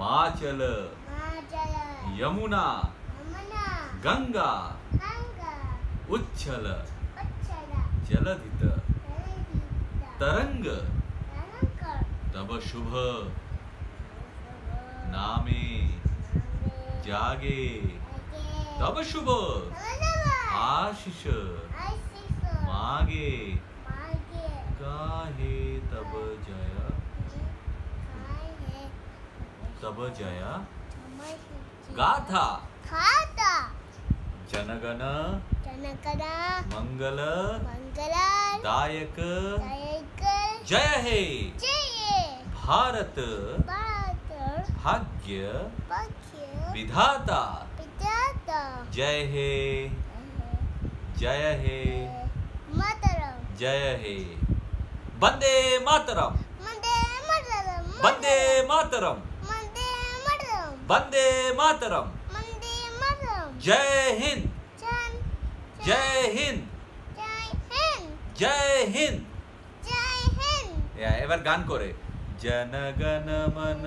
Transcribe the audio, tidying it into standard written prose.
हिमाचल यमुना गंगा उच्छल जलधित तरंग तब शुभ नामे जागे तब शुभ आशीष मागे गाहे तब जया गाथा जनगण मंगल दायक जय हे भारत भाग्य विधाता जय हे जय हे जय हे वंदे मातरम वंदे मातरम वंदे मातरम जय हिंद जय हिंद जय हिंद এবার গান করে জনগণ মন